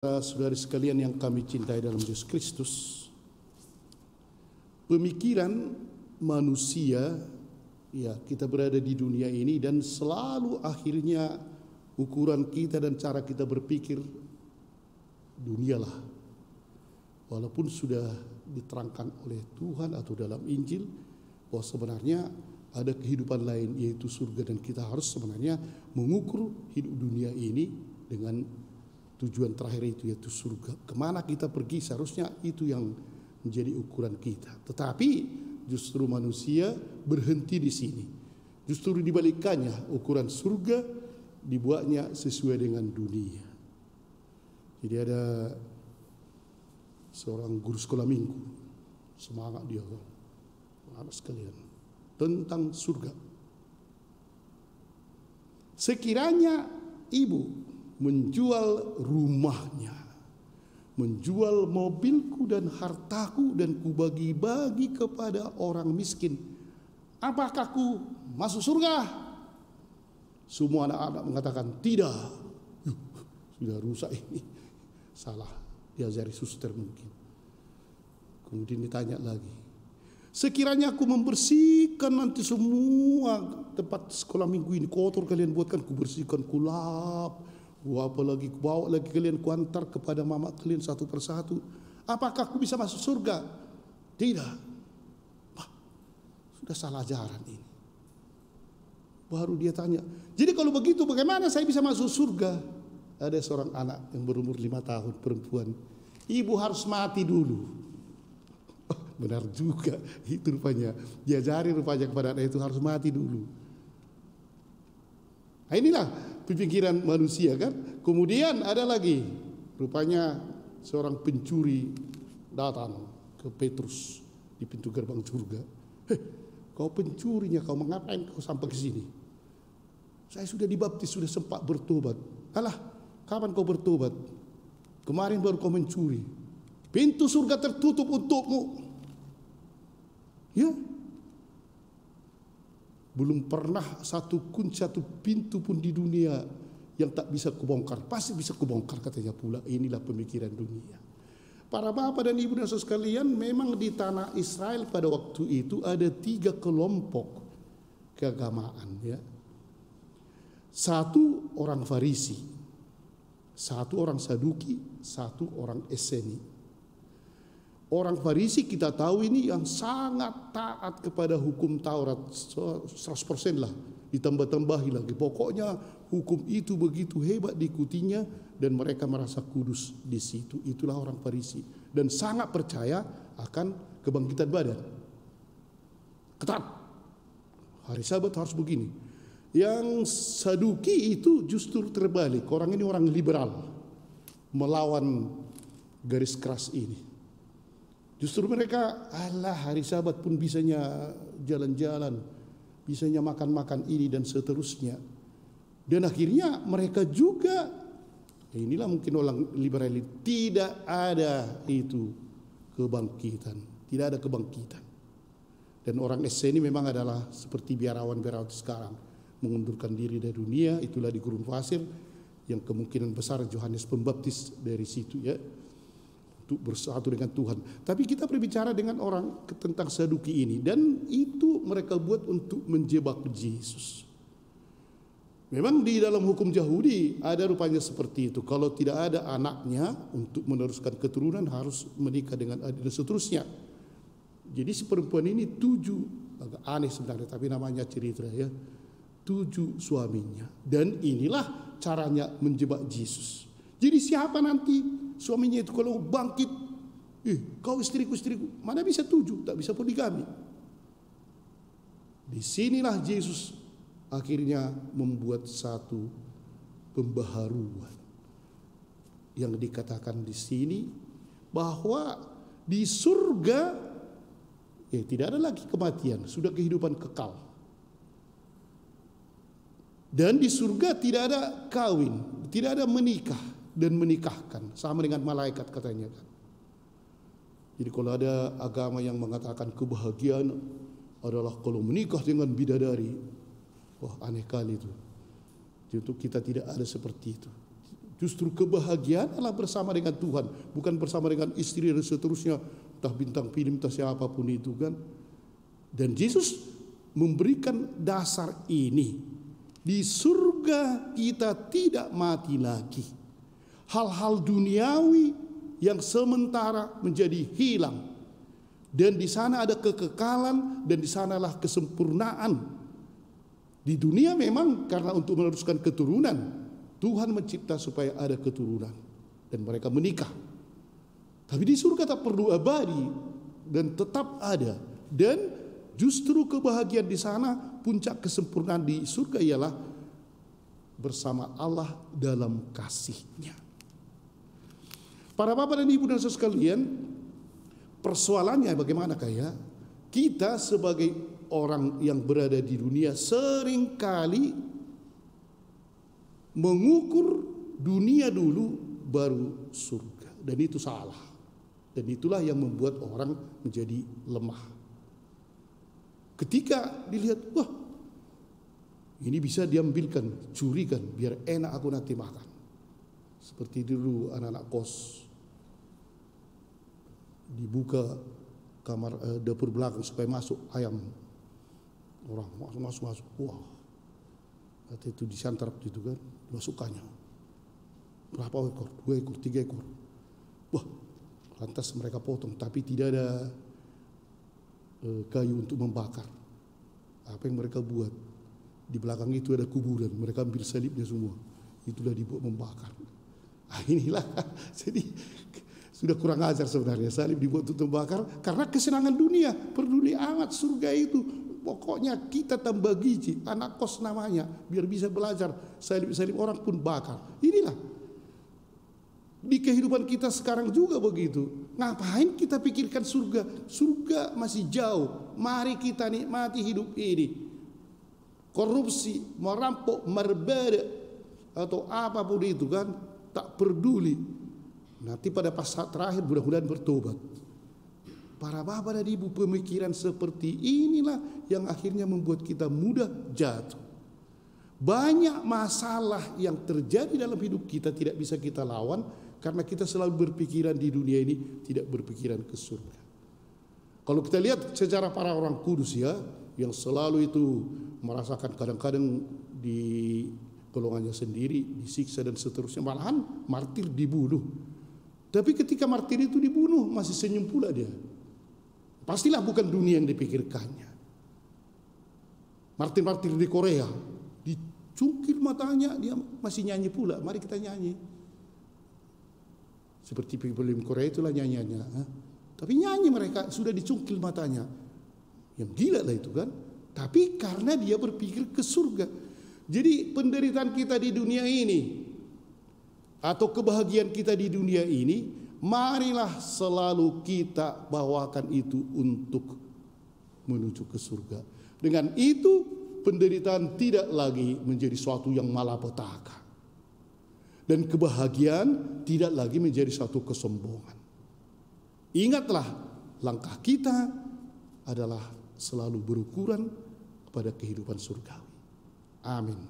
Saudari sekalian yang kami cintai dalam Yesus Kristus, pemikiran manusia, ya, kita berada di dunia ini dan selalu akhirnya ukuran kita dan cara kita berpikir dunialah. Walaupun sudah diterangkan oleh Tuhan atau dalam Injil bahwa sebenarnya ada kehidupan lain, yaitu surga, dan kita harus sebenarnya mengukur hidup dunia ini dengan tujuan terakhir itu, yaitu surga. Kemana kita pergi seharusnya itu yang menjadi ukuran kita. Tetapi justru manusia berhenti di sini. Justru dibalikannya, ukuran surga dibuatnya sesuai dengan dunia. Jadi ada seorang guru sekolah minggu, semangat dia, anak sekalian, tentang surga. Sekiranya ibu menjual rumahnya, menjual mobilku dan hartaku dan kubagi-bagi kepada orang miskin, apakah ku masuk surga? Semua anak-anak mengatakan tidak. Sudah rusak ini, salah, diajari suster mungkin. Kemudian ditanya lagi, sekiranya aku membersihkan nanti semua tempat sekolah minggu ini, kotor kalian buatkan, ku bersihkan, ku lap, apalagi bawa lagi kalian, kuantar kepada mama kalian satu persatu, apakah aku bisa masuk surga? Tidak. Sudah salah ajaran ini. Baru dia tanya, jadi kalau begitu bagaimana saya bisa masuk surga? Ada seorang anak yang berumur 5 tahun, perempuan, ibu harus mati dulu. Benar juga, itu rupanya diajari rupanya kepada anak itu harus mati dulu. Nah, inilah pemikiran manusia kan. Kemudian ada lagi, rupanya seorang pencuri datang ke Petrus di pintu gerbang surga. Kau pencurinya, kau mengapain kau sampai ke sini? Saya sudah dibaptis, sudah sempat bertobat. Alah, kapan kau bertobat? Kemarin baru kau mencuri. Pintu surga tertutup untukmu. Ya, belum pernah satu kunci, satu pintu pun di dunia yang tak bisa kubongkar. Pasti bisa kubongkar, katanya pula. Inilah pemikiran dunia. Para bapak dan ibu dan saudara sekalian, memang di tanah Israel pada waktu itu ada 3 kelompok keagamaan. Ya. Satu orang Farisi, satu orang Saduki, satu orang Eseni. Orang Farisi kita tahu ini yang sangat taat kepada hukum Taurat 100% lah, ditambah-tambahi lagi. Pokoknya hukum itu begitu hebat diikutinya dan mereka merasa kudus di situ. Itulah orang Farisi dan sangat percaya akan kebangkitan badan. Ketat. Hari Sabat harus begini. Yang Saduki itu justru terbalik. Orang ini orang liberal, melawan garis keras ini. Justru mereka, alah, hari Sabat pun bisanya jalan-jalan, bisanya makan-makan ini dan seterusnya. Dan akhirnya mereka juga, inilah mungkin orang liberal, tidak ada itu kebangkitan, tidak ada kebangkitan. Dan orang Eseni memang adalah seperti biarawan-biarawan sekarang, mengundurkan diri dari dunia. Itulah di gurun pasir yang kemungkinan besar Yohanes Pembaptis dari situ, ya, untuk bersatu dengan Tuhan. Tapi kita berbicara dengan orang tentang Saduki ini, dan itu mereka buat untuk menjebak Yesus. Memang di dalam hukum Yahudi ada rupanya seperti itu. Kalau tidak ada anaknya untuk meneruskan keturunan harus menikah dengan adik dan seterusnya. Jadi si perempuan ini 7, agak aneh sebenarnya, tapi namanya cerita, ya, 7 suaminya. Dan inilah caranya menjebak Yesus. Jadi siapa nanti suaminya itu kalau bangkit, kau istriku, mana bisa 7, tak bisa poligami. Disinilah Yesus akhirnya membuat satu pembaharuan yang dikatakan di sini bahwa di surga tidak ada lagi kematian, sudah kehidupan kekal. Dan di surga tidak ada kawin, tidak ada menikah dan menikahkan, sama dengan malaikat katanya kan. Jadi kalau ada agama yang mengatakan kebahagiaan adalah kalau menikah dengan bidadari, wah, aneh kali itu. Untuk kita tidak ada seperti itu. Justru kebahagiaan adalah bersama dengan Tuhan, bukan bersama dengan istri dan seterusnya, entah bintang film, entah siapapun itu kan. Dan Yesus memberikan dasar ini. Di surga kita tidak mati lagi. Hal-hal duniawi yang sementara menjadi hilang. Dan di sana ada kekekalan dan di sanalah kesempurnaan. Di dunia memang karena untuk meneruskan keturunan, Tuhan mencipta supaya ada keturunan dan mereka menikah. Tapi di surga tak perlu abadi dan tetap ada. Dan justru kebahagiaan di sana, puncak kesempurnaan di surga ialah bersama Allah dalam kasih-Nya. Para bapak dan ibu dan saudara sekalian, persoalannya bagaimana kayak kita sebagai orang yang berada di dunia seringkali mengukur dunia dulu baru surga, dan itu salah. Dan itulah yang membuat orang menjadi lemah. Ketika dilihat, wah ini bisa diambilkan, curikan biar enak aku nanti makan. Seperti dulu anak-anak kos dibuka kamar dapur belakang supaya masuk ayam orang masuk. Wah, waktu itu disantar gitu kan, masukannya berapa ekor, 2 ekor, 3 ekor. Wah, lantas mereka potong, tapi tidak ada kayu untuk membakar. Apa yang mereka buat? Di belakang itu ada kuburan, mereka ambil salibnya semua, itulah dibuat membakar. Inilah, jadi sudah kurang ajar sebenarnya, salib dibuat untuk membakar karena kesenangan dunia. Peduli amat surga itu. Pokoknya kita tambah gizi, anak kos namanya, biar bisa belajar. Salib-salib orang pun bakar. Inilah di kehidupan kita sekarang juga begitu. Ngapain kita pikirkan surga? Surga masih jauh. Mari kita nikmati hidup ini. Korupsi, merampok, merbeda atau apapun itu kan, tak peduli. Nanti pada pas saat terakhir mudah-mudahan bertobat. Para bapak dan ibu, pemikiran seperti inilah yang akhirnya membuat kita mudah jatuh. Banyak masalah yang terjadi dalam hidup kita tidak bisa kita lawan karena kita selalu berpikiran di dunia ini, tidak berpikiran ke surga. Kalau kita lihat sejarah para orang kudus ya, yang selalu itu merasakan kadang-kadang di golongannya sendiri disiksa dan seterusnya, malahan martir dibunuh. Tapi ketika martir itu dibunuh masih senyum pula dia. Pastilah bukan dunia yang dipikirkannya. Martir-martir di Korea, dicungkil matanya, dia masih nyanyi pula. Mari kita nyanyi. Seperti film Korea itulah nyanyiannya. Tapi nyanyi mereka, sudah dicungkil matanya. Yang gila lah itu kan. Tapi karena dia berpikir ke surga. Jadi penderitaan kita di dunia ini, atau kebahagiaan kita di dunia ini, marilah selalu kita bawakan itu untuk menuju ke surga. Dengan itu penderitaan tidak lagi menjadi suatu yang malapetaka. Dan kebahagiaan tidak lagi menjadi suatu kesombongan. Ingatlah, langkah kita adalah selalu berukuran kepada kehidupan surgawi. Amin.